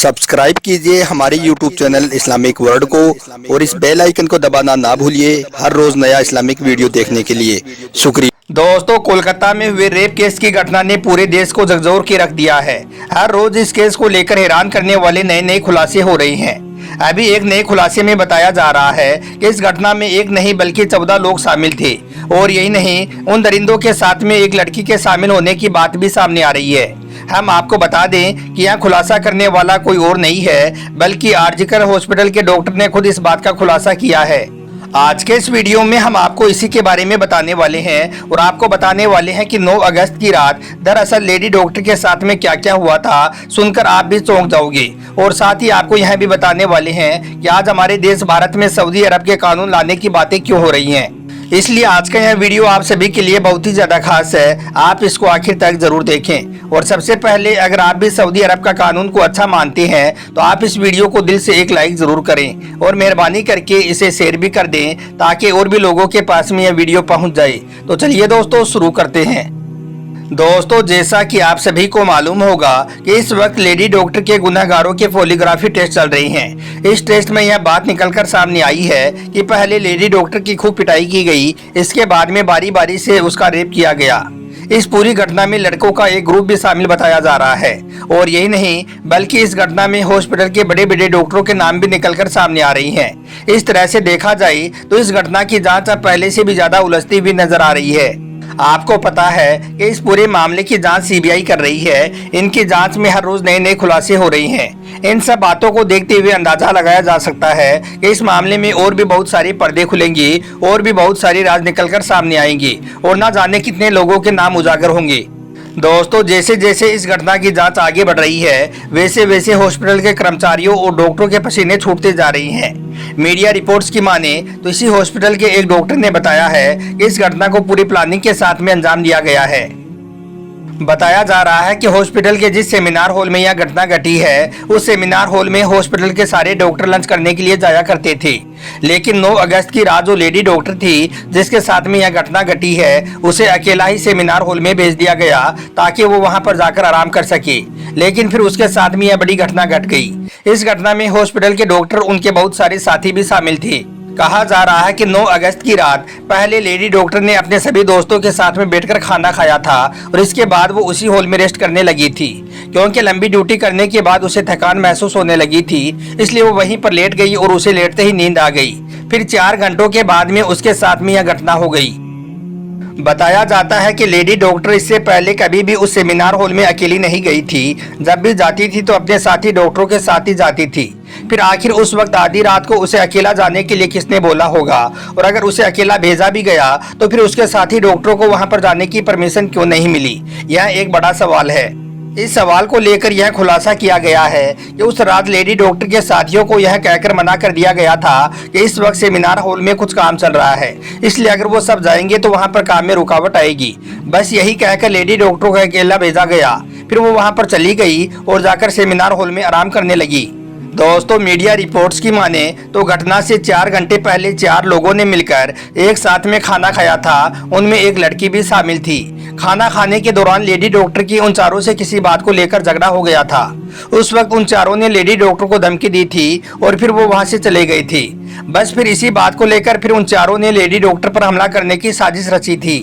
Subscribe कीजिए हमारे YouTube channel Islamic world को और इस बेल आइकन को दबाना ना भूलिए हर रोज नया इस्लामिक वीडियो देखने के लिए। शुक्रिया। दोस्तों, कोलकाता में हुए रेप केस की घटना ने पूरे देश को झकझोर के रख दिया है। हर रोज इस केस को लेकर हैरान करने वाले नए नए खुलासे हो रहे हैं। अभी एक नए खुलासे में बताया जा रहा है कि इस घटना में एक नहीं बल्कि 14 लोग शामिल थे और यही नहीं, उन दरिंदों के साथ में एक लड़की के शामिल होने की बात भी सामने आ रही है। हम आपको बता दें कि यह खुलासा करने वाला कोई और नहीं है बल्कि आरजीकर हॉस्पिटल के डॉक्टर ने खुद इस बात का खुलासा किया है। आज के इस वीडियो में हम आपको इसी के बारे में बताने वाले हैं और आपको बताने वाले हैं कि 9 अगस्त की रात दरअसल लेडी डॉक्टर के साथ में क्या क्या हुआ था। सुनकर आप भी चौंक जाओगे। और साथ ही आपको यह भी बताने वाले हैं कि आज हमारे देश भारत में सऊदी अरब के कानून लाने की बातें क्यों हो रही हैं। इसलिए आज का यह वीडियो आप सभी के लिए बहुत ही ज्यादा खास है। आप इसको आखिर तक जरूर देखें। और सबसे पहले, अगर आप भी सऊदी अरब का कानून को अच्छा मानते हैं तो आप इस वीडियो को दिल से एक लाइक जरूर करें और मेहरबानी करके इसे शेयर भी कर दें ताकि और भी लोगों के पास में यह वीडियो पहुंच जाए। तो चलिए दोस्तों, शुरू करते हैं। दोस्तों, जैसा कि आप सभी को मालूम होगा कि इस वक्त लेडी डॉक्टर के गुनहगारों के पॉलीग्राफी टेस्ट चल रही हैं। इस टेस्ट में यह बात निकलकर सामने आई है कि पहले लेडी डॉक्टर की खूब पिटाई की गई, इसके बाद में बारी बारी से उसका रेप किया गया। इस पूरी घटना में लड़कों का एक ग्रुप भी शामिल बताया जा रहा है। और यही नहीं बल्कि इस घटना में हॉस्पिटल के बड़े बड़े डॉक्टरों के नाम भी निकलकर सामने आ रही हैं। इस तरह से देखा जाए तो इस घटना की जांच अब पहले से भी ज्यादा उलझती हुई नजर आ रही है। आपको पता है कि इस पूरे मामले की जांच सीबीआई कर रही है। इनकी जांच में हर रोज नए नए खुलासे हो रही हैं। इन सब बातों को देखते हुए अंदाजा लगाया जा सकता है कि इस मामले में और भी बहुत सारे पर्दे खुलेंगे और भी बहुत सारी राज निकलकर सामने आएंगी और ना जाने कितने लोगों के नाम उजागर होंगे। दोस्तों, जैसे जैसे इस घटना की जांच आगे बढ़ रही है वैसे वैसे हॉस्पिटल के कर्मचारियों और डॉक्टरों के पसीने छूटते जा रही हैं। मीडिया रिपोर्ट्स की माने तो इसी हॉस्पिटल के एक डॉक्टर ने बताया है कि इस घटना को पूरी प्लानिंग के साथ में अंजाम दिया गया है। बताया जा रहा है कि हॉस्पिटल के जिस सेमिनार हॉल में यह घटना घटी है उस सेमिनार हॉल में हॉस्पिटल के सारे डॉक्टर लंच करने के लिए जाया करते थे। लेकिन 9 अगस्त की रात जो लेडी डॉक्टर थी जिसके साथ में यह घटना घटी है उसे अकेला ही सेमिनार हॉल में भेज दिया गया ताकि वो वहां पर जाकर आराम कर सके। लेकिन फिर उसके साथ में यह बड़ी घटना घट गई। इस घटना में हॉस्पिटल के डॉक्टर उनके बहुत सारे साथी भी शामिल थे। कहा जा रहा है कि 9 अगस्त की रात पहले लेडी डॉक्टर ने अपने सभी दोस्तों के साथ में बैठकर खाना खाया था और इसके बाद वो उसी हॉल में रेस्ट करने लगी थी। क्योंकि लंबी ड्यूटी करने के बाद उसे थकान महसूस होने लगी थी, इसलिए वो वहीं पर लेट गई और उसे लेटते ही नींद आ गई। फिर 4 घंटों के बाद में उसके साथ में यह घटना हो गई। बताया जाता है कि लेडी डॉक्टर इससे पहले कभी भी उस सेमिनार हॉल में अकेली नहीं गई थी। जब भी जाती थी तो अपने साथी डॉक्टरों के साथ ही जाती थी। फिर आखिर उस वक्त आधी रात को उसे अकेला जाने के लिए किसने बोला होगा, और अगर उसे अकेला भेजा भी गया तो फिर उसके साथी डॉक्टरों को वहां पर जाने की परमिशन क्यों नहीं मिली? यह एक बड़ा सवाल है। इस सवाल को लेकर यह खुलासा किया गया है कि उस रात लेडी डॉक्टर के साथियों को यह कहकर मना कर दिया गया था कि इस वक्त सेमिनार हॉल में कुछ काम चल रहा है, इसलिए अगर वो सब जाएंगे तो वहां पर काम में रुकावट आएगी। बस यही कहकर लेडी डॉक्टरों को अकेला भेजा गया। फिर वो वहां पर चली गई और जाकर सेमिनार हॉल में आराम करने लगी। दोस्तों, मीडिया रिपोर्ट्स की माने तो घटना से 4 घंटे पहले 4 लोगों ने मिलकर एक साथ में खाना खाया था। उनमें एक लड़की भी शामिल थी। खाना खाने के दौरान लेडी डॉक्टर की उन चारों से किसी बात को लेकर झगड़ा हो गया था। उस वक्त उन चारों ने लेडी डॉक्टर को धमकी दी थी और फिर वो वहां से चले गई थी। बस फिर इसी बात को लेकर फिर उन चारों ने लेडी डॉक्टर पर हमला करने की साजिश रची थी।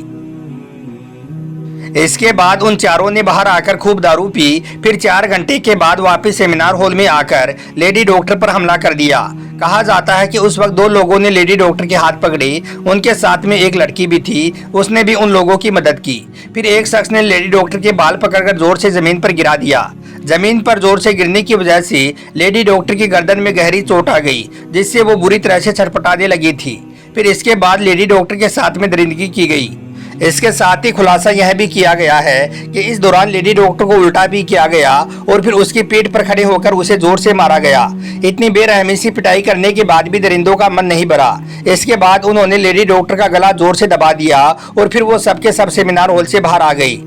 इसके बाद उन चारों ने बाहर आकर खूब दारू पी। फिर 4 घंटे के बाद वापस सेमिनार हॉल में आकर लेडी डॉक्टर पर हमला कर दिया। कहा जाता है कि उस वक्त 2 लोगों ने लेडी डॉक्टर के हाथ पकड़े। उनके साथ में एक लड़की भी थी, उसने भी उन लोगों की मदद की। फिर एक शख्स ने लेडी डॉक्टर के बाल पकड़कर जोर से जमीन पर गिरा दिया। जमीन पर जोर से गिरने की वजह से लेडी डॉक्टर की गर्दन में गहरी चोट आ गई, जिससे वो बुरी तरह से छटपटाने लगी थी। फिर इसके बाद लेडी डॉक्टर के साथ में दरिंदगी की गई। इसके साथ ही खुलासा यह भी किया गया है कि इस दौरान लेडी डॉक्टर को उल्टा भी किया गया और फिर उसकी पीठ पर खड़े होकर उसे जोर से मारा गया। इतनी बेरहमी से पिटाई करने के बाद भी दरिंदों का मन नहीं भरा। इसके बाद उन्होंने लेडी डॉक्टर का गला जोर से दबा दिया और फिर वो सबके सब सेमिनार हॉल से बाहर आ गई।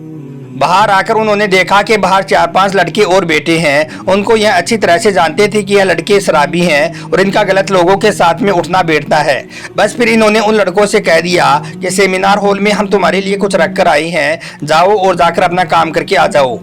बाहर आकर उन्होंने देखा कि बाहर 4-5 लड़के और बैठे हैं। उनको यह अच्छी तरह से जानते थे कि यह लड़के शराबी हैं और इनका गलत लोगों के साथ में उठना बैठना है। बस फिर इन्होंने उन लड़कों से कह दिया कि सेमिनार हॉल में हम तुम्हारे लिए कुछ रख कर आए हैं, जाओ और जाकर अपना काम करके आ जाओ।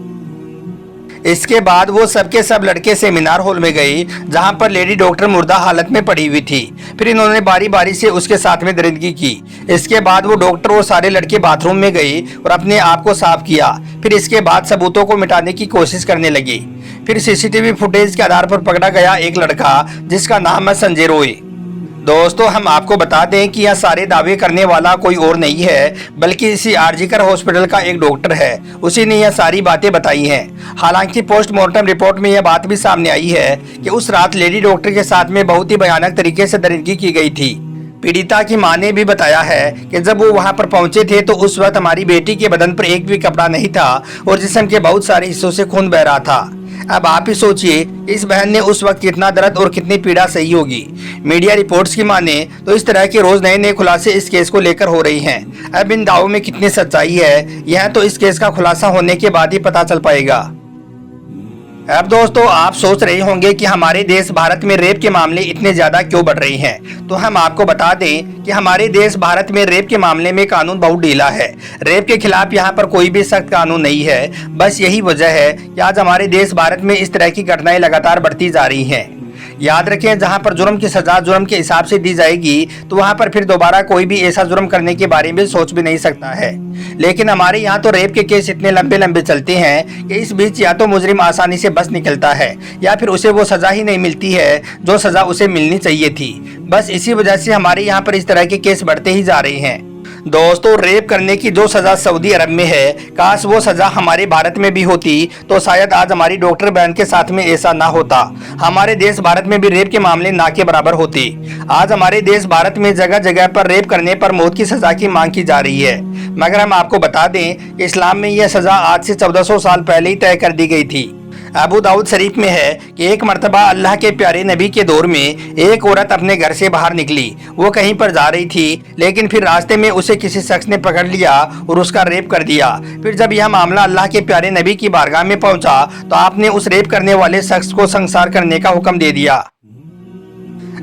इसके बाद वो सबके सब लड़के सेमिनार हॉल में गए जहां पर लेडी डॉक्टर मुर्दा हालत में पड़ी हुई थी। फिर इन्होंने बारी बारी से उसके साथ में दरिंदगी की। इसके बाद वो डॉक्टर और सारे लड़के बाथरूम में गए और अपने आप को साफ किया। फिर इसके बाद सबूतों को मिटाने की कोशिश करने लगे। फिर सीसीटीवी फुटेज के आधार पर पकड़ा गया एक लड़का जिसका नाम है संजय रॉय। दोस्तों, हम आपको बता दें कि यह सारे दावे करने वाला कोई और नहीं है बल्कि इसी आरजीकर हॉस्पिटल का एक डॉक्टर है। उसी ने यह सारी बातें बताई हैं। हालांकि पोस्टमार्टम रिपोर्ट में यह बात भी सामने आई है कि उस रात लेडी डॉक्टर के साथ में बहुत ही भयानक तरीके से दरिंदगी की गई थी। पीड़िता की मां ने भी बताया है कि जब वो वहां पर पहुंचे थे तो उस वक्त हमारी बेटी के बदन पर एक भी कपड़ा नहीं था और जिस्म के बहुत सारे हिस्सों से खून बह रहा था। अब आप ही सोचिए इस बहन ने उस वक्त कितना दर्द और कितनी पीड़ा सही होगी। मीडिया रिपोर्ट्स की माने तो इस तरह के रोज नए नए खुलासे इस केस को लेकर हो रही हैं। अब इन दावों में कितनी सच्चाई है यह तो इस केस का खुलासा होने के बाद ही पता चल पाएगा। अब दोस्तों, आप सोच रहे होंगे कि हमारे देश भारत में रेप के मामले इतने ज्यादा क्यों बढ़ रहे हैं। तो हम आपको बता दें कि हमारे देश भारत में रेप के मामले में कानून बहुत ढीला है। रेप के खिलाफ यहाँ पर कोई भी सख्त कानून नहीं है। बस यही वजह है कि आज हमारे देश भारत में इस तरह की घटनाएं लगातार बढ़ती जा रही हैं। याद रखें, जहां पर जुर्म की सजा जुर्म के हिसाब से दी जाएगी तो वहां पर फिर दोबारा कोई भी ऐसा जुर्म करने के बारे में सोच भी नहीं सकता है। लेकिन हमारे यहाँ तो रेप के केस इतने लंबे लंबे चलते हैं कि इस बीच या तो मुजरिम आसानी से बच निकलता है या फिर उसे वो सजा ही नहीं मिलती है जो सजा उसे मिलनी चाहिए थी। बस इसी वजह से हमारे यहाँ पर इस तरह के केस बढ़ते ही जा रहे हैं। दोस्तों, रेप करने की जो सजा सऊदी अरब में है, काश वो सजा हमारे भारत में भी होती तो शायद आज हमारी डॉक्टर बहन के साथ में ऐसा ना होता। हमारे देश भारत में भी रेप के मामले ना के बराबर होते। आज हमारे देश भारत में जगह जगह पर रेप करने पर मौत की सजा की मांग की जा रही है। मगर हम आपको बता दें कि इस्लाम में यह सजा आज से 1400 साल पहले ही तय कर दी गई थी। अबू दाऊद शरीफ में है कि एक मर्तबा अल्लाह के प्यारे नबी के दौर में एक औरत अपने घर से बाहर निकली। वो कहीं पर जा रही थी, लेकिन फिर रास्ते में उसे किसी शख्स ने पकड़ लिया और उसका रेप कर दिया। फिर जब यह मामला अल्लाह के प्यारे नबी की बारगाह में पहुंचा तो आपने उस रेप करने वाले शख्स को संसार करने का हुक्म दे दिया।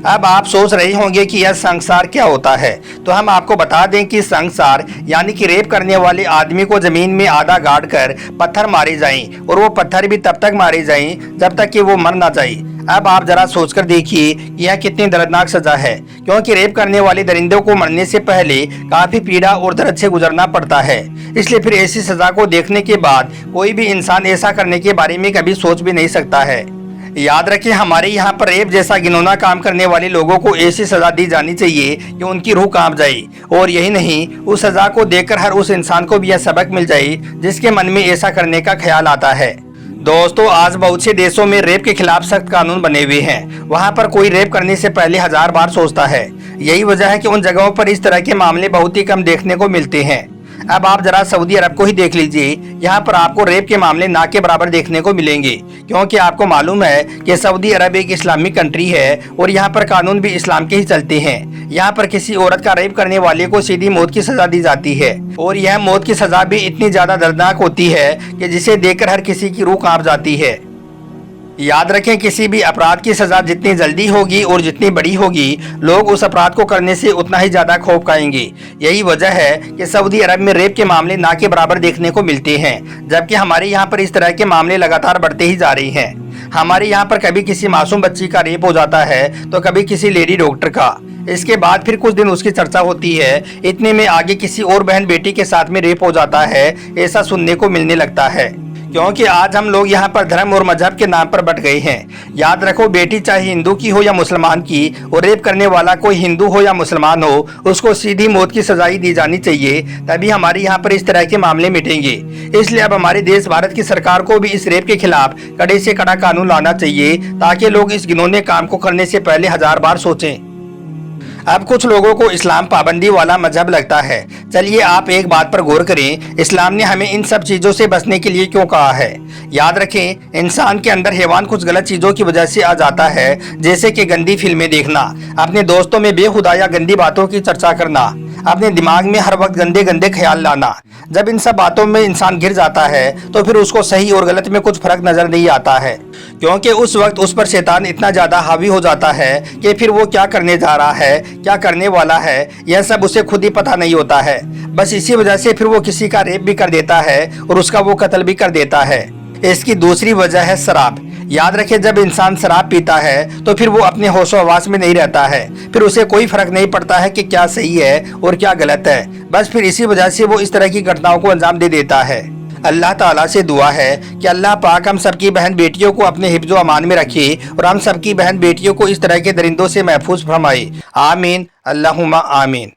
अब आप सोच रहे होंगे कि यह संसार क्या होता है। तो हम आपको बता दें कि संसार यानी कि रेप करने वाले आदमी को जमीन में आधा गाड़ कर पत्थर मारे जाएं और वो पत्थर भी तब तक मारे जाएं जब तक कि वो मर ना जाए। अब आप जरा सोचकर देखिए कि यह कितनी दर्दनाक सजा है, क्योंकि रेप करने वाले दरिंदों को मरने से पहले काफी पीड़ा और दर्द से गुजरना पड़ता है। इसलिए फिर ऐसी सजा को देखने के बाद कोई भी इंसान ऐसा करने के बारे में कभी सोच भी नहीं सकता है। याद रखें, हमारे यहाँ पर रेप जैसा घिनौना काम करने वाले लोगों को ऐसी सजा दी जानी चाहिए कि उनकी रूह कांप जाए। और यही नहीं, उस सजा को देखकर हर उस इंसान को भी यह सबक मिल जाए जिसके मन में ऐसा करने का ख्याल आता है। दोस्तों, आज बहुत से देशों में रेप के खिलाफ सख्त कानून बने हुए हैं। वहाँ पर कोई रेप करने से पहले 1000 बार सोचता है। यही वजह है कि उन जगहों पर इस तरह के मामले बहुत ही कम देखने को मिलते हैं। अब आप जरा सऊदी अरब को ही देख लीजिए, यहाँ पर आपको रेप के मामले ना के बराबर देखने को मिलेंगे, क्योंकि आपको मालूम है कि सऊदी अरब एक इस्लामिक कंट्री है और यहाँ पर कानून भी इस्लाम के ही चलते हैं। यहाँ पर किसी औरत का रेप करने वाले को सीधी मौत की सजा दी जाती है और यह मौत की सजा भी इतनी ज्यादा दर्दनाक होती है कि जिसे देखकर हर किसी की रूह कांप जाती है। याद रखें, किसी भी अपराध की सजा जितनी जल्दी होगी और जितनी बड़ी होगी, लोग उस अपराध को करने से उतना ही ज्यादा खौफ खाएंगे। यही वजह है कि सऊदी अरब में रेप के मामले ना के बराबर देखने को मिलते हैं, जबकि हमारे यहाँ पर इस तरह के मामले लगातार बढ़ते ही जा रहे हैं। हमारे यहाँ पर कभी किसी मासूम बच्ची का रेप हो जाता है तो कभी किसी लेडी डॉक्टर का। इसके बाद फिर कुछ दिन उसकी चर्चा होती है, इतने में आगे किसी और बहन बेटी के साथ में रेप हो जाता है, ऐसा सुनने को मिलने लगता है। क्योंकि आज हम लोग यहाँ पर धर्म और मजहब के नाम पर बट गए हैं। याद रखो, बेटी चाहे हिंदू की हो या मुसलमान की, और रेप करने वाला कोई हिंदू हो या मुसलमान हो, उसको सीधी मौत की सजा दी जानी चाहिए, तभी हमारे यहाँ पर इस तरह के मामले मिटेंगे। इसलिए अब हमारे देश भारत की सरकार को भी इस रेप के खिलाफ कड़े से कड़ा कानून लाना चाहिए, ताकि लोग इस घिनौने काम को करने से पहले 1000 बार सोचें। अब कुछ लोगों को इस्लाम पाबंदी वाला मजहब लगता है। चलिए आप एक बात पर गौर करें, इस्लाम ने हमें इन सब चीजों से बचने के लिए क्यों कहा है। याद रखें, इंसान के अंदर हैवान कुछ गलत चीजों की वजह से आ जाता है, जैसे कि गंदी फिल्में देखना, अपने दोस्तों में बेखुदा या गंदी बातों की चर्चा करना, अपने दिमाग में हर वक्त गंदे गंदे ख्याल लाना। जब इन सब बातों में इंसान गिर जाता है तो फिर उसको सही और गलत में कुछ फर्क नजर नहीं आता है, क्योंकि उस वक्त उस पर शैतान इतना ज्यादा हावी हो जाता है कि फिर वो क्या करने जा रहा है, क्या करने वाला है, यह सब उसे खुद ही पता नहीं होता है। बस इसी वजह से फिर वो किसी का रेप भी कर देता है और उसका वो कत्ल भी कर देता है। इसकी दूसरी वजह है शराब। याद रखें, जब इंसान शराब पीता है तो फिर वो अपने होशो हवास में नहीं रहता है, फिर उसे कोई फर्क नहीं पड़ता है कि क्या सही है और क्या गलत है। बस फिर इसी वजह से वो इस तरह की घटनाओं को अंजाम दे देता है। अल्लाह ताला से दुआ है कि अल्लाह पाक हम सबकी बहन बेटियों को अपने हिफ्ज़ो अमान में रखे और हम सबकी बहन बेटियों को इस तरह के दरिंदों से महफूज फरमाए। आमीन, अल्लाहुम्मा आमीन।